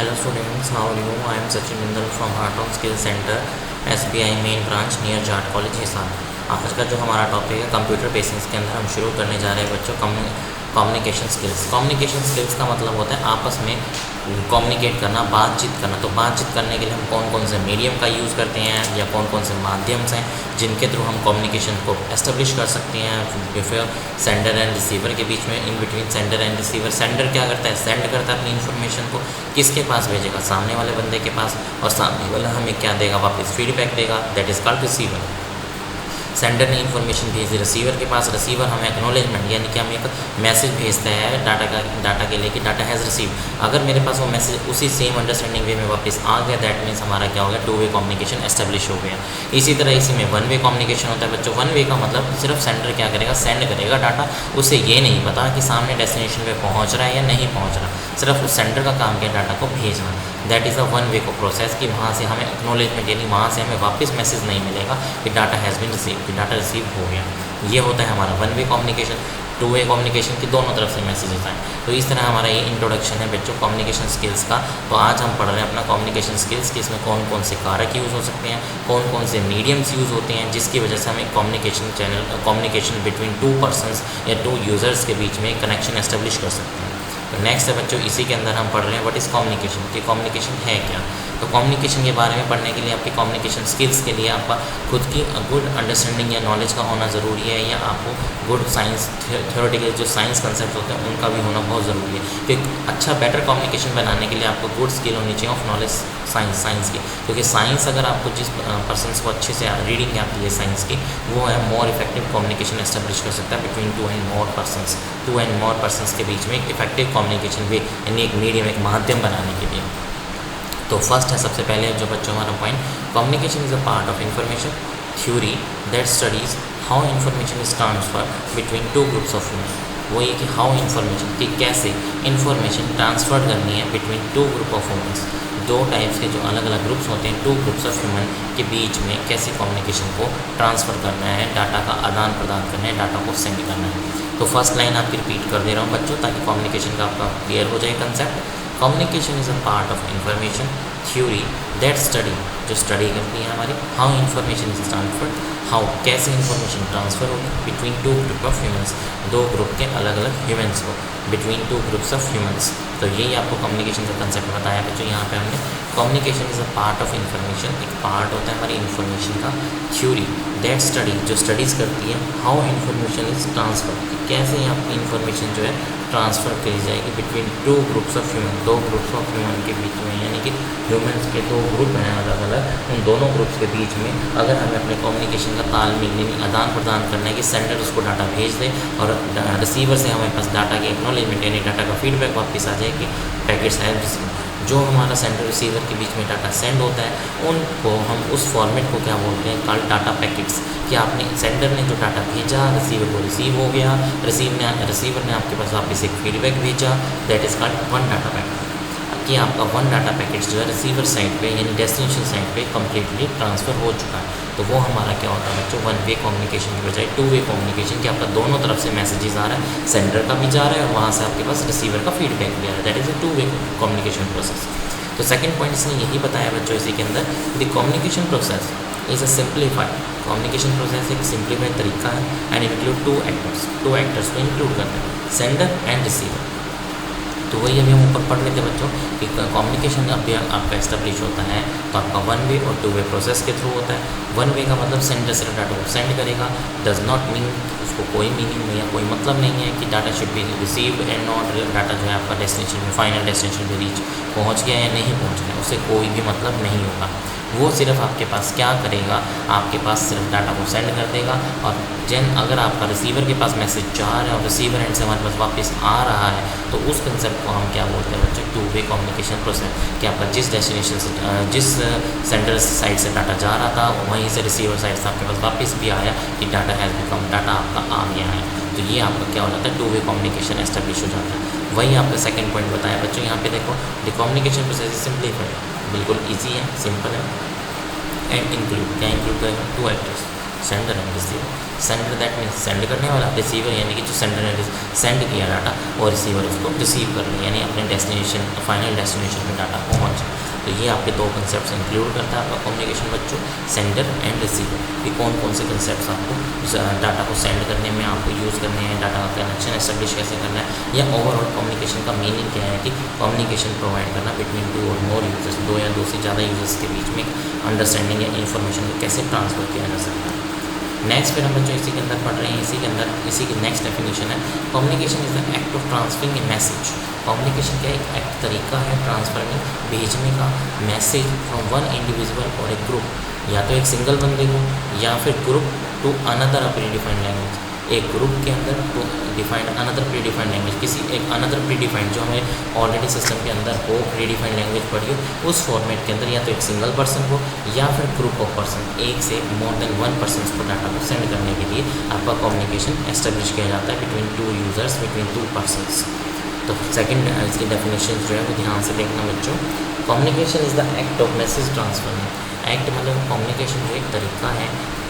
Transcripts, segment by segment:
Hello students, how are you? I am Sachin Bindal from Hartron Skill Center, SBI main branch near Jat college Hisar. आज का जो हमारा topic है computer basics के अंदर हम शुरू करने जा रहे हैं बच्चों कम्युनिकेशन स्किल्स। कम्युनिकेशन स्किल्स का मतलब होता है आपस में कम्युनिकेट करना, बातचीत करना। तो बातचीत करने के लिए हम कौन कौन से मीडियम का यूज़ करते हैं या कौन कौन से माध्यम हैं जिनके थ्रू हम कम्युनिकेशन को एस्टेब्लिश कर सकते हैं बिफोर सेंडर एंड रिसीवर के बीच में, in between sender and receiver. Sender क्या करता है? सेंड करता है अपनी इन्फॉर्मेशन को, किसके पास भेजेगा? सामने वाले बंदे के पास, और सामने वाला हमें क्या देगा? वापस फीडबैक देगा, that is called receiver. Sender ने इन्फॉर्मेशन भेजी रिसीवर के पास, रिसीवर हमें एक्नॉलेजमेंट यानी कि हम एक मैसेज भेजते हैं डाटा के लिए कि डाटा हैज़ रिसीव। अगर मेरे पास वो मैसेज उसी सेम अंडरस्टैंडिंग वे में वापस आ गया, दैट मीन्स हमारा क्या हो गया? टू वे कम्युनिकेशन एस्टेब्लिश हो गया। इसी तरह इसी में वन वे कम्युनिकेशन होता है बच्चों। वन वे का मतलब सिर्फ सेंडर क्या करेगा? सेंड करेगा डाटा, उसे ये नहीं पता कि सामने डेस्टिनेशन पे पहुँच रहा है या नहीं पहुँच रहा, सिर्फ उस सेंडर का काम क्या? डाटा को भेजना। That is a one way को प्रोसेस कि वहाँ से हमें एक्नॉलेजमेंट यानी वहाँ से हमें वापस मैसेज नहीं मिलेगा कि डाटा हैज़ बीन रिसीव, कि डाटा रिसीव हो गया। ये होता है हमारा one way communication. Two way communication की दोनों तरफ से मैसेजेस आए। तो इस तरह हमारा ये इंट्रोडक्शन है बच्चों कम्युनिकेशन स्किल्स का। तो आज हम पढ़ रहे हैं अपना कम्युनिकेशन स्किल्स कि इसमें कौन कौन से कारक यूज़ हो सकते हैं, कौन कौन से मीडियम्स यूज़ होते हैं जिसकी वजह से हमें कम्युनिकेशन बिटवीन टू पर्सनस या टू यूज़र्स के बीच में कनेक्शन एस्टेब्लिश कर सकते हैं। तो नेक्स्ट है बच्चों, इसी के अंदर हम पढ़ रहे हैं व्हाट इज़ कम्युनिकेशन, कि कम्युनिकेशन है क्या। तो कम्युनिकेशन के बारे में पढ़ने के लिए आपकी कम्युनिकेशन स्किल्स के लिए आपका खुद की गुड अंडरस्टैंडिंग या नॉलेज का होना ज़रूरी है, या आपको गुड साइंस थ्योरेटिकल जो साइंस कंसेप्ट होते हैं उनका भी होना बहुत ज़रूरी है। क्योंकि अच्छा बेटर कम्युनिकेशन बनाने के लिए आपको गुड स्किल होनी चाहिए ऑफ नॉलेज साइंस की। क्योंकि साइंस अगर आपको जिस पर्सन को अच्छे से रीडिंग आती है साइंस की, वो है मोर इफेक्टिव कम्युनिकेशन एस्टेब्लिश कर सकता है between two and more persons के बीच में एक इफेक्टिव कम्युनिकेशन वे यानी एक मीडियम, एक माध्यम बनाने के लिए। तो फर्स्ट है सबसे पहले जो बच्चों हमारा point, communication is a part of information theory that studies how information is transfer between two groups of human. वो ये कि हाउ इंफॉर्मेशन, कि कैसे इंफॉर्मेशन ट्रांसफ़र करनी है between two group of humans. दो टाइप्स के जो अलग अलग ग्रुप्स होते हैं, टू ग्रुप्स ऑफ ह्यूमन के बीच में कैसे कम्युनिकेशन को ट्रांसफ़र करना है, डाटा का आदान प्रदान करना है, डाटा को सेंड करना है। तो फर्स्ट लाइन आपकी रिपीट कर दे रहा हूँ बच्चों ताकि कम्युनिकेशन का आपका क्लियर हो जाए concept. Communication is a part of information theory that study, जो स्टडी करती है हमारी how information is transferred, how कैसे इंफॉर्मेशन ट्रांसफ़र होगी between two group of humans, दो ग्रुप के अलग अलग ह्यूमन्स को, between two groups of humans. तो यही आपको कम्युनिकेशन का कंसेप्ट बताया बच्चों। यहाँ पे हमने communication is a part of information, एक पार्ट होता है हमारी इंफॉर्मेशन का थ्योरी दैट स्टडी, जो स्टडीज़ करती है हाउ इंफॉर्मेशन इज ट्रांसफर, कैसे आपकी इंफॉर्मेशन जो है ट्रांसफ़र करी जाएगी between two groups of human, दो ग्रुप्स ऑफ ह्यूमन के बीच में, यानी कि ह्यूमन्स के दो ग्रुप हैं अलग अलग, उन दोनों ग्रुप्स के बीच में अगर हमें अपने कम्युनिकेशन का तालमेल यानी आदान प्रदान करना है कि सेंडर उसको डाटा भेज दे और रिसीवर से हमारे पास डाटा की एक्नॉलेजमेंट यानी डाटा का फीडबैक वापस आ जाए कि पैकेट्स हैं रिसीव। जो हमारा सेंडर रिसीवर के बीच में डाटा सेंड होता है उनको हम उस फॉर्मेट को क्या बोलते हैं? Called data packets. कि आपने सेंडर ने जो डाटा भेजा रिसीवर को रिसीव हो गया, रिसीवर ने आपके पास वापस एक फीडबैक भेजा, that is called one data packet. कि आपका वन डाटा पैकेट जो है रिसीवर साइड पे यानी डेस्टिनेशन साइड पे कम्प्लीटली ट्रांसफ़र हो चुका है। तो वो हमारा क्या होता है बच्चों? वन वे कम्युनिकेशन की बजाय टू वे कम्युनिकेशन, कि आपका दोनों तरफ से मैसेजेस आ रहा है, सेंडर का भी जा रहा है और वहाँ से आपके पास रिसीवर का फीडबैक भी आ रहा है, that is a two way communication process. तो सेकंड पॉइंट इसने यही बताया बच्चों इसी के अंदर, the communication process is a simplified, communication process एक सिंप्लीफाइड तरीका है एंड इंक्लूड टू एक्टर्स को इंक्लूड करते हैं, सेंडर एंड रिसीवर। तो वही अभी हम ऊपर पढ़ रहे थे बच्चों कि कम्युनिकेशन अभी आपका एस्टेब्लिश होता है तो आपका वन वे और टू वे प्रोसेस के थ्रू होता है। वन वे का मतलब सेंडर से डाटा को सेंड करेगा, डज नॉट मीन उसको कोई मीनिंग नहीं या कोई मतलब नहीं है कि data should be received and not, data जो है आपका डेस्टिनेशन में फाइनल डेस्टिनेशन पे रीच पहुंच गया या नहीं पहुंच गया, उससे कोई भी मतलब नहीं होगा। वो सिर्फ आपके पास क्या करेगा? आपके पास सिर्फ डाटा को सेंड कर देगा और अगर आपका रिसीवर के पास मैसेज जा रहा है और रिसीवर एंड से हमारे पास वापस आ रहा है तो उस कंसेप्ट को हम क्या बोलते हैं बच्चों? Two way communication process. कि आपका जिस डेस्टिनेशन से जिस सेंडर साइड से डाटा जा रहा था वहीं से रिसीवर साइड से आपके पास वापस भी आया कि डाटा हैज़ बिकम, डाटा आपका आ गया है। तो ये आपका क्या हो जाता है? टू वे कम्युनिकेशन एस्टेब्लिश हो जाता है। वही आपका सेकंड पॉइंट बताया बच्चों। यहाँ पे देखो the communication process is simplified, बिल्कुल ईजी है, सिंपल है। एंड इंक्लूड, क्या इंक्लूड करेगा? Two actors, sender and receiver. Sender that means send करने वाला, रिसीवर यानी कि जो सेंडर ने सेंड किया डाटा और रिसीवर उसको रिसीव कर लिया, यानी अपने डेस्टिनेशन फाइनल डेस्टिनेशन में डाटा पहुँच। तो ये आपके दो कंसेप्ट इंक्लूड करता है आपका कम्युनिकेशन बच्चों, सेंडर एंड रिसीवर। कि कौन कौन से कंसेप्ट आपको डाटा को सेंड करने में आपको यूज़ करने हैं, डाटा का कनेक्शन एस्टेब्लिश कैसे करना है, या ओवरऑल कम्युनिकेशन का मीनिंग क्या है कि कम्युनिकेशन प्रोवाइड करना बिटवीन टू और मोर यूजर्स, दो या दो से ज़्यादा यूजर्स के बीच में अंडरस्टैंडिंग या इन्फॉर्मेशन को कैसे ट्रांसफ़र किया जा सकता है। नेक्स्ट फिर हम बच्चों इसी के अंदर पढ़ रहे हैं, इसी की नेक्स्ट डेफिनेशन है communication is the act of transferring A message. Communication क्या एक एक्ट तरीका है ट्रांसफरिंग भेजने का मैसेज फ्रॉम वन इंडिविजुअल और एक ग्रुप, या तो एक सिंगल बंदे को या फिर group to another predefined language, एक ग्रुप के अंदर to defined another predefined language, किसी एक अनदर प्रीडिफाइंड जो हमें ऑलरेडी सिस्टम के अंदर हो प्रीडिफाइंड लैंग्वेज पढ़ी हो उस फॉर्मेट के अंदर, या तो एक सिंगल पर्सन को या फिर ग्रुप ऑफ पर्सन, एक से मोर देन वन पर्सन को डाटा को सेंड करने के लिए आपका कम्युनिकेशन एस्टेब्लिश किया जाता है between two users, between two persons. तो सेकंड इसकी डेफिनेशन जो है वो ध्यान से देखना बच्चों। Communication is the act of message transfer. Act मतलब कम्युनिकेशन जो एक तरीका है,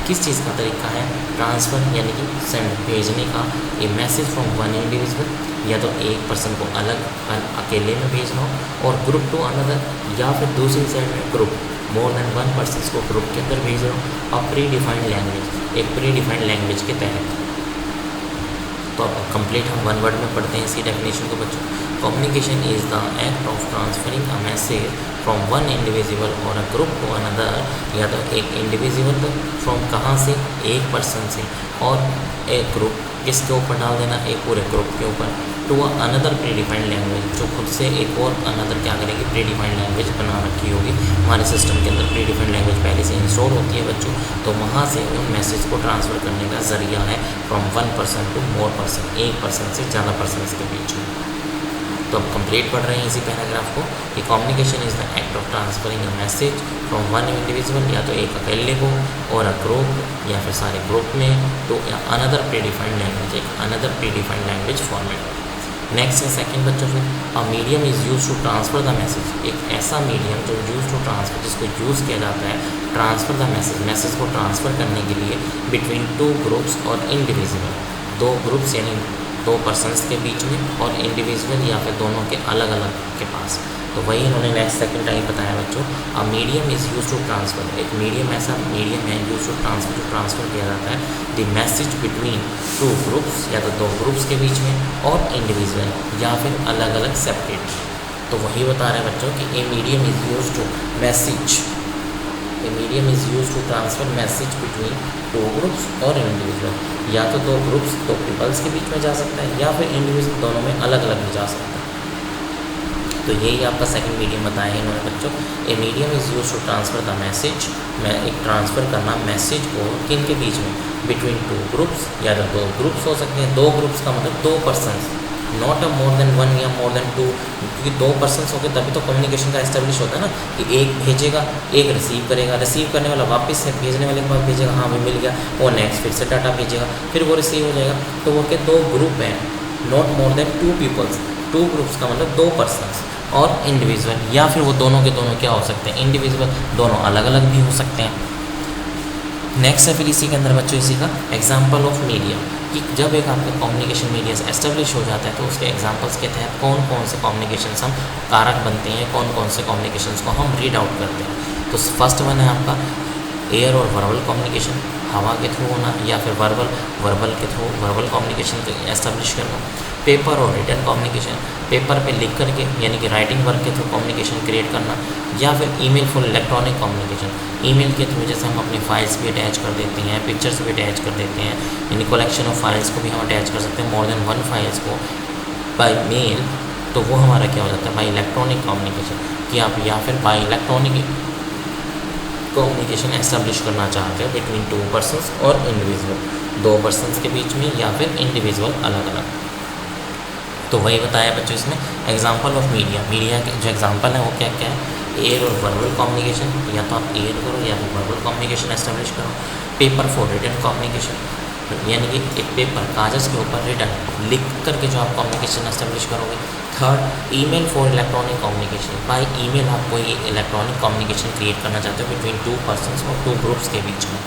किस चीज़ का तरीका है, ट्रांसफ़र यानी कि सेंड भेजने का, ए मैसेज फ्रॉम वन इंडिविजुअल या तो एक पर्सन को अलग अकेले में भेजना हो और ग्रुप टू अनदर, या फिर दूसरी साइड में group more than one person को ग्रुप के अंदर भेज रहा हो और प्री डिफाइंड लैंग्वेज, एक प्री डिफाइंड लैंग्वेज के तहत। तो अब कंप्लीट हम वन वर्ड में पढ़ते हैं इसकी डेफिनेशन को बच्चों। Communication is the act of transferring a message from one individual और अ ग्रुप टू अनदर, या तो एक इंडिविजुअल फ्रॉम कहाँ से, एक पर्सन से, और एक ग्रुप किसके ऊपर डाल देना, एक पूरे ग्रुप के ऊपर, टू अनदर प्रीडिफाइंड लैंग्वेज, जो खुद से एक और अनदर क्या करेगी प्रीडिफाइंड लैंग्वेज बना रखी होगी हमारे सिस्टम के अंदर। प्रीडिफाइंड लैंग्वेज पहले से इंस्टॉल होती है बच्चों, तो वहाँ से उन मैसेज को ट्रांसफ़र करने का जरिया है from one person to more person, एक पर्सन से ज़्यादा पर्सन के बीच में। तो अब कंप्लीट पढ़ रहे हैं इसी पैराग्राफ को कि communication is the act of transferring a message from one individual, या तो एक अकेले को और अ ग्रुप या फिर सारे ग्रुप में, तो अनदर प्रीडिफाइंड लैंग्वेज, एक another predefined language format. Next है सेकंड बच्चों से, a medium is use to transfer the message. एक ऐसा मीडियम जो यूज टू ट्रांसफ़र, जिसको यूज़ किया जाता है ट्रांसफ़र द मैसेज, मैसेज को ट्रांसफ़र करने के लिए बिटवीन टू ग्रुप्स और इंडिविजुअल, दो ग्रुप्स यानी दो पर्सन्स के बीच में, और इंडिविजुअल या फिर दोनों के अलग अलग के पास। तो वही इन्होंने नेक्स्ट सेकंड टाइम बताया बच्चों, a medium is use to transfer. एक मीडियम ऐसा मीडियम है यूज टू ट्रांसफ़र, जो ट्रांसफ़र किया जाता है the message between two groups, या तो दो ग्रुप्स के बीच में, और इंडिविजुअल या फिर अलग अलग सेपरेट। तो वही बता रहे हैं बच्चों कि a medium is use to message, a medium is use to transfer message between two groups और इंडिविजुअल, या तो दो ग्रुप्स दो पीपल्स के बीच में जा सकता है, या फिर इंडिविजुअल दोनों में अलग अलग भी जा सकता है। तो यही आपका सेकंड मीडियम बताया है इन्होंने बच्चों। A medium is use to transfer the message, मैं एक ट्रांसफ़र करना मैसेज को किन के बीच में, बिटवीन टू ग्रुप्स, या तो दो ग्रुप्स हो सकते हैं, दो ग्रुप्स का मतलब दो persons, not a more than one या मोर देन टू, क्योंकि दो पर्सन्स हो गए तभी तो कम्युनिकेशन का एस्टेब्लिश होता है ना, कि एक भेजेगा एक रिसीव करेगा, रिसीव करने वाला वापस से भेजने वाले के पास भेजेगा, हाँ भी मिल गया, वो नेक्स्ट फिर से डाटा भेजेगा, फिर वो रिसीव हो जाएगा। तो वो के दो ग्रुप हैं, not more than two peoples, two groups का मतलब दो पर्सन्स, और इंडिविजुअल या फिर वो दोनों के दोनों क्या हो सकते हैं, इंडिविजुअल, दोनों अलग अलग भी हो सकते हैं। नेक्स्ट है फिर इसी के अंदर बच्चों इसी का एग्जाम्पल ऑफ मीडिया, कि जब एक आपका कम्युनिकेशन मीडिया एस्टेब्लिश हो जाता है तो उसके एग्जांपल्स के तहत कौन कौन से कम्युनिकेशंस हम कारक बनते हैं, कौन कौन से कम्युनिकेशंस को हम रीड आउट करते हैं। तो फर्स्ट वन है आपका एयर और वर्बल कम्युनिकेशन, हवा के थ्रू होना, या फिर वर्बल के थ्रू वर्बल कम्युनिकेशन एस्टेब्लिश करना। पेपर और रिटन कम्युनिकेशन, पेपर पे लिख करके यानी कि राइटिंग वर्क के थ्रू कम्युनिकेशन क्रिएट करना, या फिर email for electronic communication, email के थ्रू जैसे हम अपनी फाइल्स भी अटैच कर देते हैं, पिक्चर्स भी अटैच कर देते हैं, यानी कलेक्शन ऑफ फाइल्स को भी हम अटैच कर सकते हैं, मोर देन वन फाइल्स को बाय मेल, तो वो हमारा क्या हो जाता है बाय इलेक्ट्रॉनिक कम्युनिकेशन, कि आप या फिर बाय इलेक्ट्रॉनिक कम्युनिकेशन एस्टेब्लिश करना चाहते हैं बिटवीन टू पर्सन्स और इंडिविजुअल, दो पर्सन्स के बीच में या फिर इंडिविजुअल अलग अलग। तो वही बताया बच्चों इसमें एग्जांपल ऑफ मीडिया, मीडिया के जो एग्जांपल है वो क्या क्या है, एयर और वर्बल कम्युनिकेशन, या तो आप एयर करो या फिर वर्बल कम्युनिकेशन एस्टेब्लिश करो। पेपर फॉर रिटन कम्युनिकेशन, यानी कि एक पेपर कागज़ के ऊपर रिटन लिख करके जो आप कम्युनिकेशन एस्टेब्लिश करोगे। Third email for electronic communication, by email आप कोई इलेक्ट्रॉनिक कम्युनिकेशन क्रिएट करना चाहते हो बिटवीन टू पर्सन्स और टू ग्रुप्स के बीच में।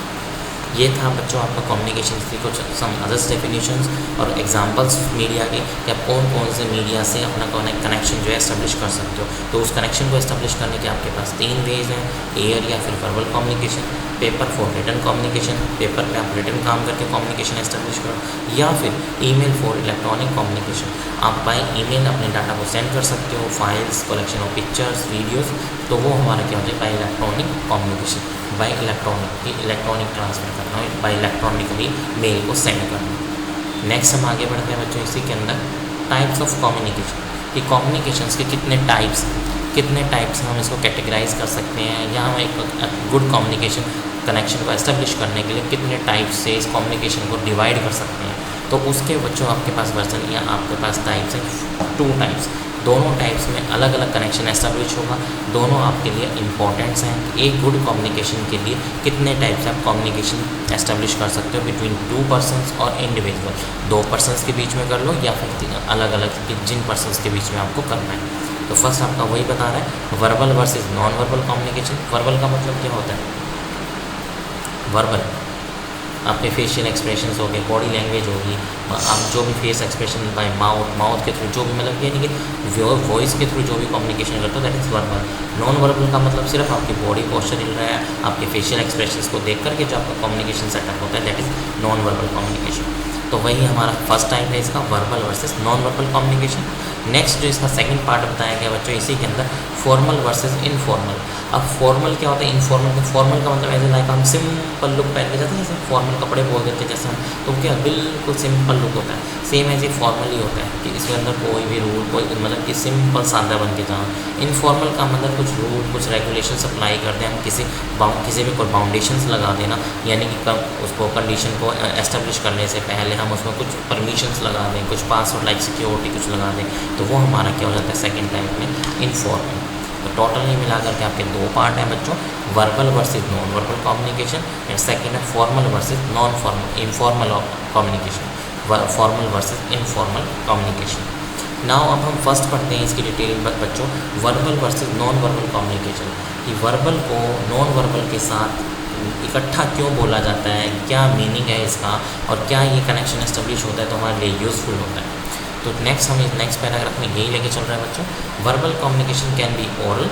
ये था बच्चों आपका कम्युनिकेशन की कुछ सम अदर्स डेफिनेशंस और एग्जांपल्स मीडिया के कि आप कौन कौन से मीडिया से अपना कनेक्शन जो है एस्टेब्लिश कर सकते हो। तो उस कनेक्शन को एस्टेब्लिश करने के आपके पास 3 वेज हैं, एयर या फिर verbal communication, paper for written communication, paper पे आप रिटन काम करके कम्युनिकेशन एस्टेब्लिश करो, या फिर ईमेल फॉर इलेक्ट्रॉनिक कम्युनिकेशन, आप बाय ईमेल अपने डाटा को सेंड कर सकते हो, files, collection of pictures, videos, तो वो हमारा क्या होता है bye electronic communication, bye electronic transfer करना, बाय इलेक्ट्रॉनिकली मेल को सेंड करना। नेक्स्ट हम आगे बढ़ते हैं बच्चों इसी के अंदर टाइप्स ऑफ कम्युनिकेशन, कि कम्युनिकेशंस के कितने टाइप्स हम इसको कैटेगराइज कर सकते हैं, या हम एक गुड कम्युनिकेशन कनेक्शन को एस्टेब्लिश करने के लिए कितने टाइप्स से इस कम्युनिकेशन को डिवाइड कर सकते हैं। तो उसके बच्चों आपके पास वर्जन या आपके पास टाइप्स हैं 2 टाइप्स, दोनों टाइप्स में अलग अलग कनेक्शन एस्टेब्लिश होगा, दोनों आपके लिए इंपॉर्टेंट्स हैं। एक गुड कम्युनिकेशन के लिए कितने टाइप से आप कम्युनिकेशन एस्टेब्लिश कर सकते हो बिटवीन 2 पर्सन्स और इंडिविजुअल, 2 पर्सन्स के बीच में कर लो या फिर अलग अलग जिन पर्सन्स के बीच में आपको करना है। तो फर्स्ट आपका वही बता रहा है verbal versus non verbal communication. Verbal का मतलब क्या होता है? वर्बल आपके फेशियल एक्सप्रेशंस हो गए, बॉडी लैंग्वेज होगी, आप जो भी फेस एक्सप्रेशन बाय माउथ के थ्रू जो भी मतलब यानी कि वॉइस के थ्रू जो भी कम्युनिकेशन करते हो that is verbal. Non verbal का मतलब सिर्फ आपकी बॉडी पोस्चर हिल रहा है, आपके फेशियल एक्सप्रेशंस को देख करके जो आपका कम्युनिकेशन सेटअप होता है that is non verbal communication. तो वही हमारा फर्स्ट टाइप है इसका verbal versus non verbal communication. Next जो इसका सेकंड पार्ट बताया गया बच्चों इसी के अंदर फॉर्मल वर्सेस इनफॉर्मल। अब फॉर्मल क्या होता है, इनफॉर्मल फॉर्मल का मतलब ऐसे लाइक हम सिंपल लुक पहन के जाते हैं, जैसे फॉर्मल कपड़े बोल देते हैं जैसे हम, तो क्या बिल्कुल सिंपल लुक होता है, सेम ऐसे फॉर्मल ही होता है कि इसके अंदर कोई भी रूल कोई मतलब कि सिंपल सादा बन के जाना। इनफॉर्मल का मतलब कुछ रूल कुछ रेगुलेशन अप्लाई कर दें हम, किसी भी कोई बाउंडेशंस लगा देना, यानी कि कब उसको कंडीशन को एस्टेब्लिश करने से पहले हम उसमें कुछ परमिशंस लगा दें, कुछ पासवर्ड लाइक सिक्योरिटी कुछ लगा दें, तो वो हमारा क्या हो जाता है सेकेंड टाइप में इनफॉर्मल। तो टोटली मिलाकर के आपके 2 पार्ट हैं बच्चों, verbal versus non verbal communication and second है formal versus non formal informal communication, formal versus informal communication. Now अब हम फर्स्ट पढ़ते हैं इसकी डिटेल बच्चों, verbal versus non verbal communication, कि वर्बल को नॉन वर्बल के साथ इकट्ठा क्यों बोला जाता है, क्या मीनिंग है इसका, और क्या ये कनेक्शन एस्टेब्लिश होता है तो हमारे लिए यूज़फुल होता है। तो नेक्स्ट हम नेक्स्ट पैराग्राफ में यही लेके चल रहे हैं बच्चों, verbal communication can be oral.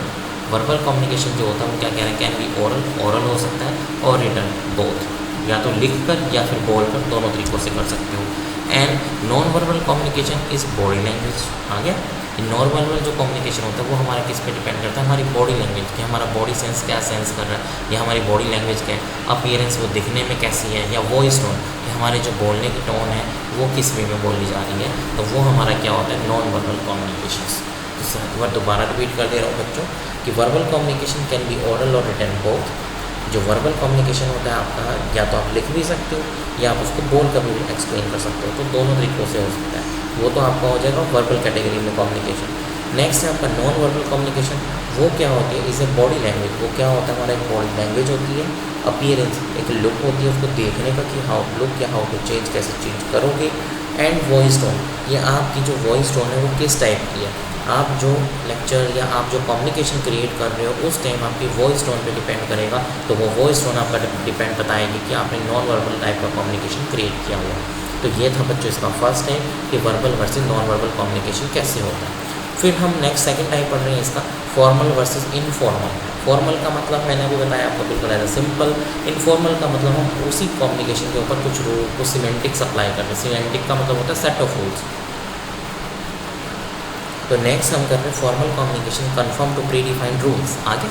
Verbal communication जो होता है वो क्या कह रहे हैं, कैन बी ओरल हो सकता है और रिटन बोथ, या तो लिख कर या फिर बोल कर, दोनों तरीक़ों से कर सकते हो। And non verbal communication is body language. आ गया, नॉन वर्बल जो कम्युनिकेशन होता है वो हमारा किस पे डिपेंड करता है, हमारी बॉडी लैंग्वेज कि हमारा बॉडी सेंस क्या सेंस कर रहा है, या हमारी बॉडी लैंग्वेज क्या है, अपीयरेंस वो दिखने में कैसी है, या वॉइस टोन हमारे जो बोलने की टोन है वो किस वे में बोली जा रही है, तो वो हमारा क्या होता है नॉन वर्बल कम्युनिकेशन। तो एक बार दोबारा रिपीट कर दे रहा हूँ बच्चों कि verbal communication can be oral और रिटन बोथ। जो वर्बल कम्युनिकेशन होता है आपका, या तो आप लिख भी सकते हो या आप उसको बोल कर भी एक्सप्लेन कर सकते हो, तो दोनों तरीक़ों से हो सकता है, वो तो आपका हो जाएगा वर्बल कैटेगरी में कम्युनिकेशन। नेक्स्ट है आपका नॉन वर्बल कम्युनिकेशन, वो क्या होती है, इज़ ए बॉडी लैंग्वेज। वो क्या होता है, हमारा एक बॉडी लैंग्वेज होती है, अपीयरेंस एक लुक होती है उसको देखने का कि हाउ लुक या हाउ टू चेंज, कैसे चेंज करोगे। एंड वॉइस टोन, ये आपकी जो वॉइस टोन है वो किस टाइप की है, आप जो लेक्चर या आप जो कम्युनिकेशन क्रिएट कर रहे हो उस टाइम आपकी वॉइस टोन पे डिपेंड करेगा, तो वो वॉइस टोन आपका डिपेंड बताएगी कि आपने नॉन वर्बल टाइप का कम्युनिकेशन क्रिएट किया हुआ है। तो ये था बच्चों इसका फर्स्ट टाइप कि verbal versus non verbal communication कैसे होता है। फिर हम नेक्स्ट सेकंड टाइप पढ़ रहे हैं इसका फॉर्मल वर्सेस इनफॉर्मल। फॉर्मल का मतलब मैंने अभी बताया आपको बिल्कुल ऐसा सिंपल। इनफॉर्मल का मतलब हम उसी कम्युनिकेशन के ऊपर कुछ रूल कुछ सिमेंटिक्स अप्लाई करते हैं। सिमेंटिक का मतलब होता है सेट ऑफ रूल्स। तो नेक्स्ट हम कर रहे हैं formal communication confirm to predefined rules. आगे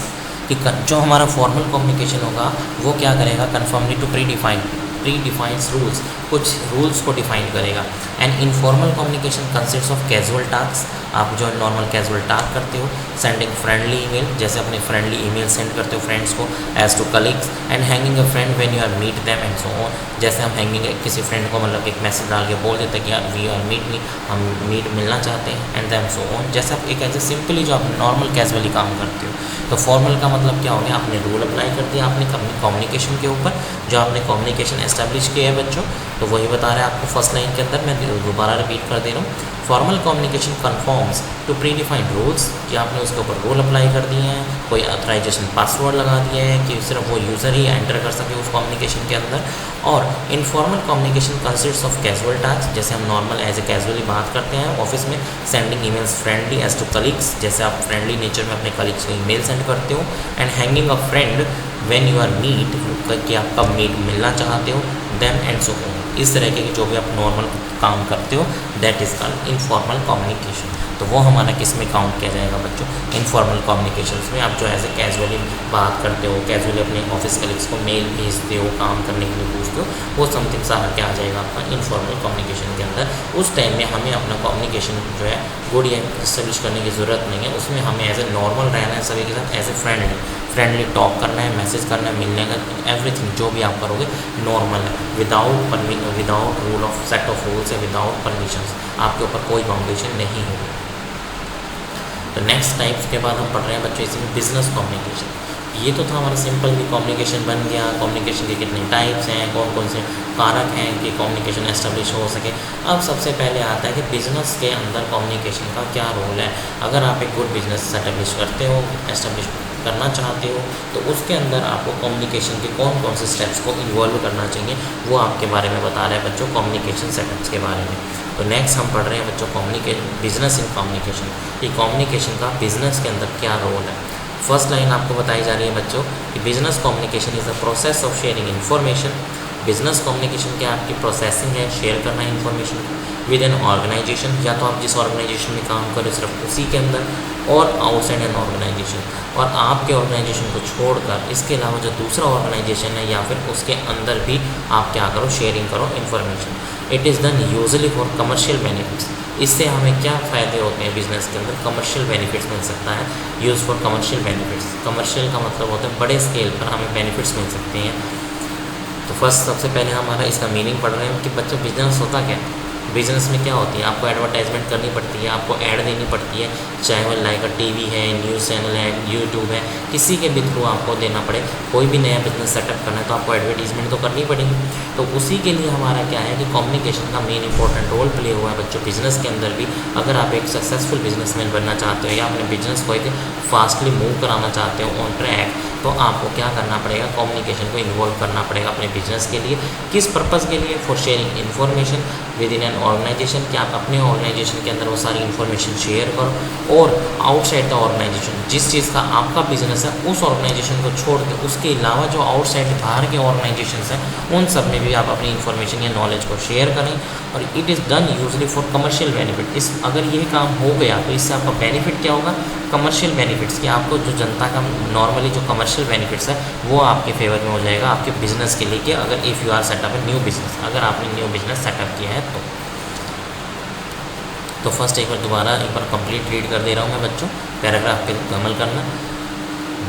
कि जो हमारा फॉर्मल कम्युनिकेशन होगा वो क्या करेगा, conformly to predefines rules, कुछ रूल्स को डिफाइन करेगा। And informal communication consists of casual task, आप जो नॉर्मल कैजुअल टास्क करते हो, सेंडिंग फ्रेंडली ईमेल, जैसे अपने फ्रेंडली ईमेल सेंड करते हो फ्रेंड्स को, as to colleagues, and hanging a friend when you are meet them and so on, जैसे हम हैंगिंग किसी फ्रेंड को मतलब एक मैसेज डाल के बोल देते हैं कि यार वी आर हम मिलना चाहते हैं एंड देम सो ऑन, जैसे आप एक ऐसे सिंपली जो आप नॉर्मल कैजुअली काम करते हो। तो फॉर्मल का मतलब क्या हो गया, आपने रूल अप्लाई कर दिया आपने कम्युनिकेशन के ऊपर, जो आपने कम्युनिकेशन एस्टेब्लिश किया है बच्चों, तो वही बता रहा है आपको फर्स्ट लाइन के अंदर। मैं दोबारा रिपीट कर दे रहा हूँ। Formal communication confirms to predefined rules, कि आपने उसके ऊपर रूल अप्लाई कर दिए हैं, कोई ऑथराइजेशन पासवर्ड लगा दिया है कि सिर्फ वो यूज़र ही एंटर कर सके उस कम्युनिकेशन के अंदर। और informal communication consists of casual task, जैसे हम नॉर्मल एज ए कैजुअली बात करते हैं ऑफिस में। Sending emails friendly as to colleagues, जैसे आप फ्रेंडली नेचर में अपने कलीग्स को ईमेल सेंड करते हो। And hanging a friend when you are meet, कि आप कब मिलना चाहते हो, देन एंड सो ऑन। इस तरह के जो भी आप नॉर्मल काम करते हो, that is called informal communication. तो वो हमारा किस में काउंट किया जाएगा बच्चों, इनफॉर्मल कम्युनिकेशन में। आप जो ऐसे कैजुअली बात करते हो, कैजुअली अपने ऑफिस कलीग्स को मेल भेजते हो, काम करने के लिए पूछते हो, वो समथिंग सारा क्या आ जाएगा आपका इनफॉर्मल कम्युनिकेशन के अंदर। उस टाइम में हमें अपना कम्युनिकेशन जो है गुड या इस्टेब्लिश करने की ज़रूरत नहीं है, उसमें हमें एज ए नॉर्मल रहना है सभी के साथ, एज ए फ्रेंडली टॉक करना है, मैसेज करना है, मिलने का, एवरीथिंग जो भी आप करोगे नॉर्मल है, without rule of set of rules है, विदाउट परमिशंस, आपके ऊपर कोई बाउंडेशन नहीं होगी। तो नेक्स्ट टाइप्स के बाद हम पढ़ रहे हैं बच्चों इसमें बिजनेस कम्युनिकेशन। ये तो था हमारा सिंपल भी कम्युनिकेशन बन गया, कम्युनिकेशन के कितने टाइप्स हैं, कौन कौन से कारक हैं कि कम्युनिकेशन एस्टेब्लिश हो सके। अब सबसे पहले आता है कि बिजनेस के अंदर कम्युनिकेशन का क्या रोल है। अगर आप एक गुड बिजनेस एस्टेब्लिश करते हो, एस्टेब्लिश करना चाहते हो, तो उसके अंदर आपको कम्युनिकेशन के कौन कौन से स्टेप्स को इन्वॉल्व करना चाहिए, वो आपके बारे में बता रहे हैं बच्चों कम्युनिकेशन सेटअप्स के बारे में। तो नेक्स्ट हम पढ़ रहे हैं बच्चों बिजनेस इन कम्युनिकेशन, कि कम्युनिकेशन का बिजनेस के अंदर क्या रोल है। फर्स्ट लाइन आपको बताई जा रही है बच्चों कि business communication is the process of sharing information. Business communication क्या आपकी प्रोसेसिंग है, शेयर करना है इन्फॉर्मेशन विद एन ऑर्गेनाइजेशन, या तो आप जिस ऑर्गेनाइजेशन में काम करो सिर्फ उसी के अंदर, और आउटसाइड एन ऑर्गेनाइजेशन, और आपके ऑर्गेनाइजेशन को छोड़कर इसके अलावा जो दूसरा ऑर्गेनाइजेशन है या फिर उसके अंदर भी आप क्या करो, शेयरिंग करो information. It is done usually for commercial benefits. इससे हमें क्या फ़ायदे होते हैं बिज़नेस के अंदर, कमर्शियल बेनिफिट्स मिल सकता है। Use for commercial benefits, commercial का मतलब होता है बड़े स्केल पर हमें बेनिफिट्स मिल सकते हैं। तो फर्स्ट सबसे पहले हमारा इसका मीनिंग पढ़ रहे हैं कि बच्चों बिजनेस होता क्या है। बिजनेस में क्या होती है, आपको एडवर्टाइजमेंट करनी पड़ती है, आपको ऐड देनी पड़ती है, चाहे वो लाइक टीवी है, न्यूज़ चैनल है, यूट्यूब है, किसी के भी थ्रू आपको देना पड़े। कोई भी नया बिजनेस सेटअप करना है तो आपको एडवर्टीजमेंट तो करनी पड़ेगी। तो उसी के लिए हमारा क्या है कि कम्युनिकेशन का मेन इंपॉर्टेंट रोल प्ले हुआ है बच्चों बिजनेस के अंदर भी। अगर आप एक सक्सेसफुल बिजनेसमैन बनना चाहते हो या अपने बिजनेस को एक फास्टली मूव कराना चाहते हो ऑन ट्रैक, तो आपको क्या करना पड़ेगा, कम्युनिकेशन को इन्वॉल्व करना पड़ेगा अपने बिजनेस के लिए। किस पर्पज़ के लिए, for sharing information within an organisation, कि आप अपने ऑर्गेनाइजेशन के अंदर वो सारी इन्फॉर्मेशन शेयर करो, और आउटसाइड द ऑर्गेनाइजेशन, जिस चीज़ का आपका बिजनेस है उस ऑर्गेनाइजेशन को छोड़ के उसके अलावा जो आउटसाइड बाहर के ऑर्गेनाइजेशन हैं उन सब में भी आप अपनी इन्फॉर्मेशन या नॉलेज को शेयर करें। और it is done usually for commercial benefit. इस अगर ये काम हो गया तो इससे आपका बेनिफिट क्या होगा, कमर्शियल बेनिफिट्स, कि आपको जो जनता का नॉर्मली जो कमर्शियल बेनिफिट्स है वो आपके फेवर में हो जाएगा आपके बिजनेस के लिए, कि अगर if you are setup a new business, अगर आपने न्यू बिजनेस सेटअप किया है तो फर्स्ट एक बार कंप्लीट रीड कर दे रहा हूँ मैं बच्चों, पैराग्राफ पे अमल करना।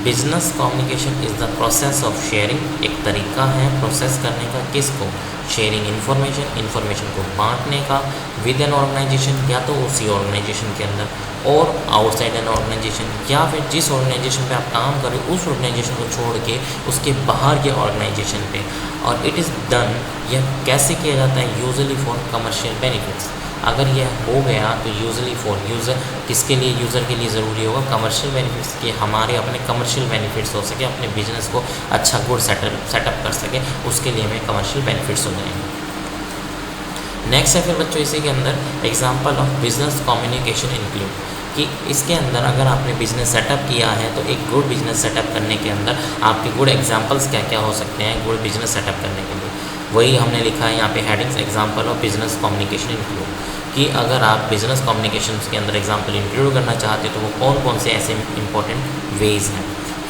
Business communication is the process of sharing, एक तरीका है प्रोसेस करने का, किसको, शेयरिंग इन्फॉर्मेशन को बांटने का, विद एन ऑर्गेनाइजेशन, या तो उसी ऑर्गेनाइजेशन के अंदर, और आउटसाइड एन ऑर्गेनाइजेशन, या फिर जिस ऑर्गेनाइजेशन पे आप काम करें उस ऑर्गेनाइजेशन को छोड़ के उसके बाहर के ऑर्गेनाइजेशन पे। और इट इज़ डन, यह कैसे किया जाता है, यूजुअली फॉर कमर्शियल बेनिफिट्स। अगर यह हो गया तो यूजुअली फॉर यूज़र, किसके लिए, यूज़र के लिए ज़रूरी होगा कमर्शियल बेनिफिट्स, कि हमारे अपने कमर्शियल बेनिफिट्स हो सके, अपने बिजनेस को अच्छा गुड सेटअप कर सके, उसके लिए हमें कमर्शियल बेनिफिट्स हो जाएंगे। नेक्स्ट है फिर बच्चों इसी के अंदर example of business communication include, कि इसके अंदर अगर आपने बिजनेस सेटअप किया है तो एक गुड बिजनेस सेटअप करने के अंदर आपके गुड एग्जांपल्स क्या क्या हो सकते हैं गुड बिजनेस सेटअप करने के लिए। वही हमने लिखा है यहाँ पे headings, example of business communication include, कि अगर आप बिजनेस कम्युनिकेशन के अंदर एग्जांपल इंक्लूड करना चाहते हो तो वो कौन कौन से ऐसे इंपॉर्टेंट वेज हैं।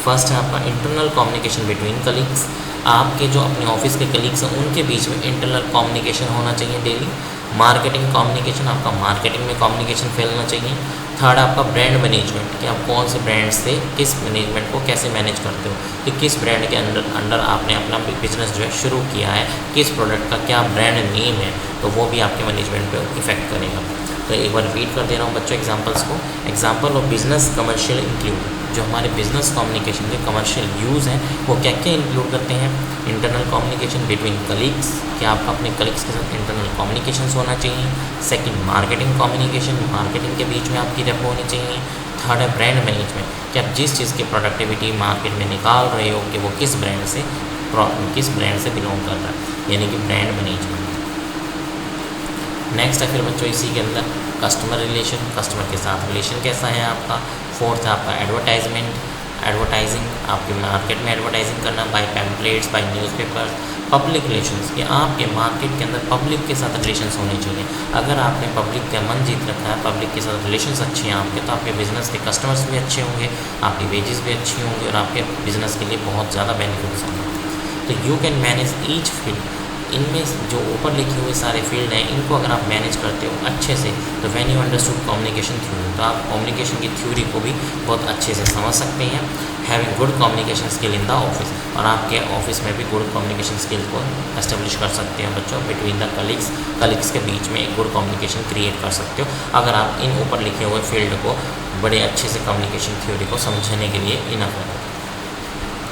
फर्स्ट है आपका इंटरनल कम्युनिकेशन बिटवीन कलीग्स, आपके जो अपने ऑफिस के कलीग्स हैं उनके बीच में इंटरनल कम्युनिकेशन होना चाहिए डेली। मार्केटिंग कम्युनिकेशन, आपका मार्केटिंग में कम्युनिकेशन फैलना चाहिए। थर्ड आपका ब्रांड मैनेजमेंट, कि आप कौन से ब्रांड से किस मैनेजमेंट को कैसे मैनेज करते हो, कि किस ब्रांड के अंडर आपने अपना बिजनेस जो है शुरू किया है, किस प्रोडक्ट का क्या ब्रांड नेम है, तो वो भी आपके मैनेजमेंट पे इफेक्ट करेगा। तो एक बार रिपीट कर दे रहा हूँ बच्चों एग्जांपल्स को। Example of business commercial include, जो हमारे बिजनेस कम्युनिकेशन के कमर्शियल यूज़ हैं वो क्या क्या इंक्लूड करते हैं। इंटरनल कम्युनिकेशन बिटवीन कलीग्स, कि आपका अपने कलीग्स के साथ इंटरनल कम्युनिकेशन होना चाहिए। सेकंड, मार्केटिंग कम्युनिकेशन, मार्केटिंग के बीच में आपकी रेपो होनी चाहिए। थर्ड है ब्रांड मैनेजमेंट, कि आप जिस चीज़ की प्रोडक्टिविटी मार्केट में निकाल रहे हो कि वो किस ब्रांड से बिलोंग कर रहा है, यानी कि ब्रांड मैनेजमेंट। नेक्स्ट है फिर बच्चों इसी के अंदर कस्टमर रिलेशन, कस्टमर के साथ रिलेशन कैसा है आपका। फोर्थ है आपका एडवर्टाइजिंग, आपके मार्केट में एडवर्टाइजिंग करना by pamphlets, by newspapers. Public relations, कि आपके मार्केट के अंदर पब्लिक के साथ रिलेशंस होने चाहिए। अगर आपने पब्लिक का मन जीत रखा है, पब्लिक के साथ रिलेशंस अच्छे हैं आपके, तो आपके बिज़नेस के कस्टमर्स भी अच्छे होंगे, आपकी वेजेस भी अच्छी होंगी और आपके बिज़नेस के लिए बहुत ज़्यादा बेनिफिट्स होंगे। तो you can manage each field, इनमें जो ऊपर लिखे हुए सारे फील्ड हैं इनको अगर आप मैनेज करते हो अच्छे से, तो when you understood communication theory, तो आप कम्युनिकेशन की थ्योरी को भी बहुत अच्छे से समझ सकते हैं। Having good communication skill in the office, और आपके ऑफिस में भी गुड कम्युनिकेशन स्किल को एस्टेब्लिश कर सकते हैं बच्चों। बिटवीन द कलीग्स के बीच में एक गुड कम्युनिकेशन क्रिएट कर सकते हो अगर आप इन ऊपर लिखे हुए फील्ड को बड़े अच्छे से कम्युनिकेशन थ्योरी को समझने के लिए इनफ है।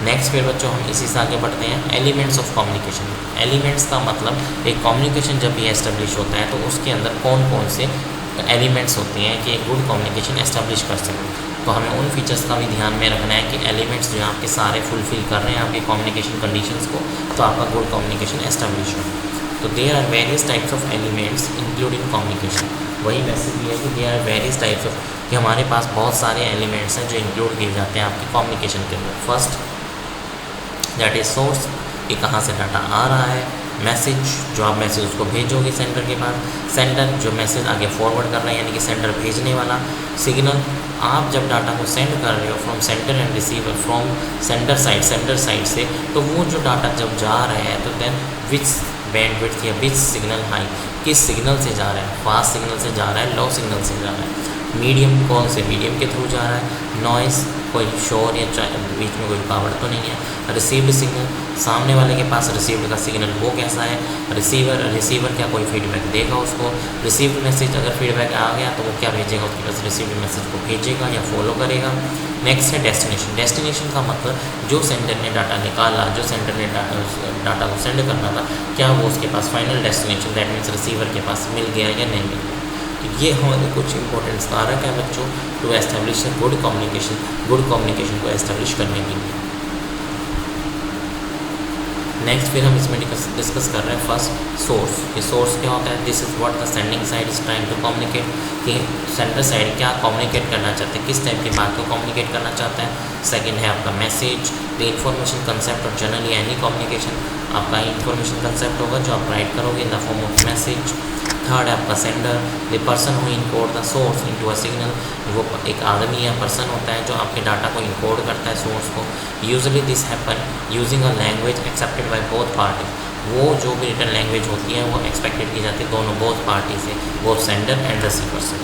नेक्स्ट फिर बच्चों हम इसी से आगे बढ़ते हैं, एलिमेंट्स ऑफ कम्युनिकेशन। एलिमेंट्स का मतलब एक कम्युनिकेशन जब ये एस्टेब्लिश होता है तो उसके अंदर कौन कौन से एलिमेंट्स होते हैं कि एक गुड कम्युनिकेशन एस्टेब्लिश कर सकें। तो हमें उन फीचर्स का भी ध्यान में रखना है कि एलिमेंट्स जो हैं आपके सारे फुलफिल कर रहे हैं आपके कम्युनिकेशन कंडीशंस को, तो आपका गुड कम्युनिकेशन एस्टेब्लिश हो। तो there are various types of elements including communication. वही मैसेज भी है कि there are various types of, कि हमारे पास बहुत सारे एलिमेंट्स हैं जो इंक्लूड किए जाते हैं आपके कम्युनिकेशन के अंदर। फर्स्ट दैट इज सोर्स, कि कहाँ से डाटा आ रहा है। मैसेज, जो आप मैसेज उसको भेजोगे सेंडर के पास। सेंडर, जो मैसेज आगे फॉरवर्ड कर रहा है यानी कि सेंडर भेजने वाला। सिग्नल, आप जब डाटा को सेंड कर रहे हो from sender and receiver, from sender side से, तो वो जो डाटा जब जा रहा है तो देन विच बैंडविड्थ या विच सिग्नल हाई, किस सिग्नल से जा रहा है, फास्ट सिग्नल से जा रहा है, लो सिग्नल से जा रहा है। मीडियम, कौन से मीडियम के थ्रू जा रहा है। नॉइस, कोई शोर या बीच में कोई रुकावट तो नहीं है। रिसीव्ड सिग्नल, सामने वाले के पास रिसीव्ड का सिग्नल वो कैसा है। रिसीवर क्या कोई फीडबैक देगा उसको। रिसीव्ड मैसेज, अगर फीडबैक आ गया तो वो क्या भेजेगा, उसके पास रिसीव्ड मैसेज को भेजेगा या फॉलो करेगा। नेक्स्ट है डेस्टिनेशन। डेस्टिनेशन का मतलब जो सेंडर ने डाटा निकाला, जो सेंडर ने डाटा को सेंड करना था, क्या वो उसके पास final destination that means receiver के पास मिल गया या नहीं मिल गया। तो ये हमारे कुछ इंपॉर्टेंट कारक है बच्चों टू एस्टेब्लिश गुड कम्युनिकेशन को एस्टेब्लिश करने के लिए। नेक्स्ट फिर हम इसमें डिस्कस कर रहे हैं फर्स्ट सोर्स। ये सोर्स क्या होता है, this is what the sending side is trying to communicate, कि सेंडर साइड क्या कम्युनिकेट करना चाहते हैं, किस टाइप की बात को कम्युनिकेट करना चाहता है। सेकंड है आपका मैसेज, द इंफॉर्मेशन कंसेप्ट और जनरली एनी कम्युनिकेशन, आपका इंफॉर्मेशन कंसेप्ट होगा जो आप राइट करोगे in the form of message. Third है आपका sender, the person who encode the source into a signal, वो एक आदमी या पर्सन होता है जो आपके डाटा को इनकोड करता है सोर्स को। Usually this happen using a language accepted by both party, वो जो भी रिटर्न लैंग्वेज होती है वो एक्सपेक्टेड की जाती है दोनों बोथ पार्टी से, बोथ सेंडर एंड रिसीवर से।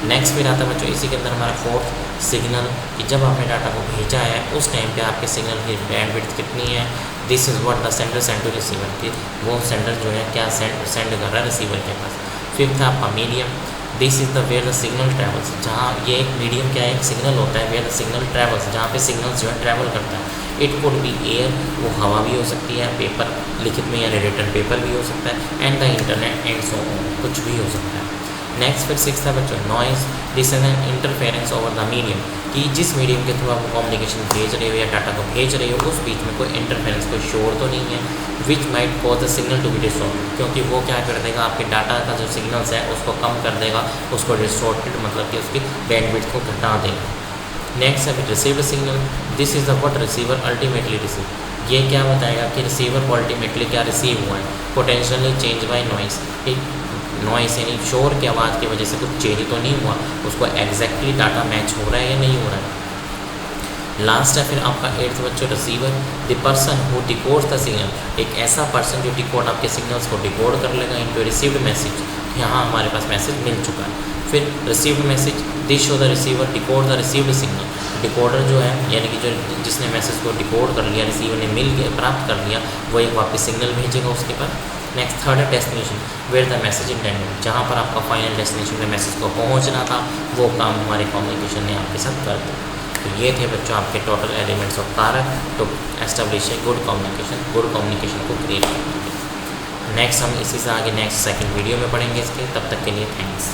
नेक्स्ट फिर आता है बच्चों इसी के अंदर हमारा फोर्थ सिग्नल, कि जब आपने डाटा को भेजा है उस टाइम पे आपके सिग्नल की बैंडविड्थ कितनी है। This is what the sender send to receiver, कि वो सेंडर जो है क्या सेंड कर रहा है रिसीवर के पास। फिफ्थ है आपका medium, this is the where the signal travels, जहाँ ये एक मीडियम क्या है, एक सिग्नल होता है, वेयर द सिग्नल ट्रैवल्स, जहाँ पे सिग्नल जो है ट्रैवल करता है। इट कुड बी एयर, वो हवा भी हो सकती है, पेपर लिखित में या रिटन पेपर भी हो सकता है, and the internet and so on, कुछ भी हो सकता है। नेक्स्ट फिर सिक्स है बच्चों noise, this is an interference over the medium, कि जिस मीडियम के थ्रू आप कम्युनिकेशन भेज रहे हो या डाटा को भेज रहे हो उस बीच में कोई इंटरफेरेंस, कोई शोर तो नहीं है। Which might cause the signal to be distorted, क्योंकि वो क्या कर देगा आपके डाटा का जो सिग्नल्स है उसको कम कर देगा, उसको डिस्टॉर्टेड मतलब कि उसकी बैंडविड्थ को घटा देगा। नेक्स्ट है received signal, this is the what receiver ultimately receive, ये क्या बताएगा कि रिसीवर को अल्टीमेटली क्या रिसीव हुआ है। Potentially change bye noise, noise यानी शोर की आवाज़ की वजह से कुछ चेंज तो नहीं हुआ, उसको एग्जैक्टली डाटा मैच हो रहा है या नहीं हो रहा है। लास्ट है फिर आपका एट्थ बच्चों receiver, the person who डिकोड्स the signal, एक ऐसा पर्सन जो डिकोड आपके सिग्नल्स को डिकोड कर लेगा इनटू रिसीव्ड मैसेज, यहाँ हमारे पास मैसेज मिल चुका है। फिर received message, this show the receiver decode the received signal, decoder जो है यानी कि जो जिसने मैसेज को डिकोड कर लिया, रिसीवर ने मिल गया प्राप्त कर लिया, वो एक वापस सिग्नल भेजेगा उसके पास। नेक्स्ट थर्ड है destination, where the message intended, जहाँ पर आपका फाइनल डेस्टिनेशन में मैसेज को पहुँचना था वो काम हमारे कम्युनिकेशन ने आपके साथ कर दिया। तो ये थे बच्चों आपके टोटल एलिमेंट्स ऑफ कारक तो एस्टेब्लिश है गुड कम्युनिकेशन को क्रिएट करने के। नेक्स्ट हम इसी से आगे नेक्स्ट सेकंड वीडियो में पढ़ेंगे इसके, तब तक के लिए थैंक्स।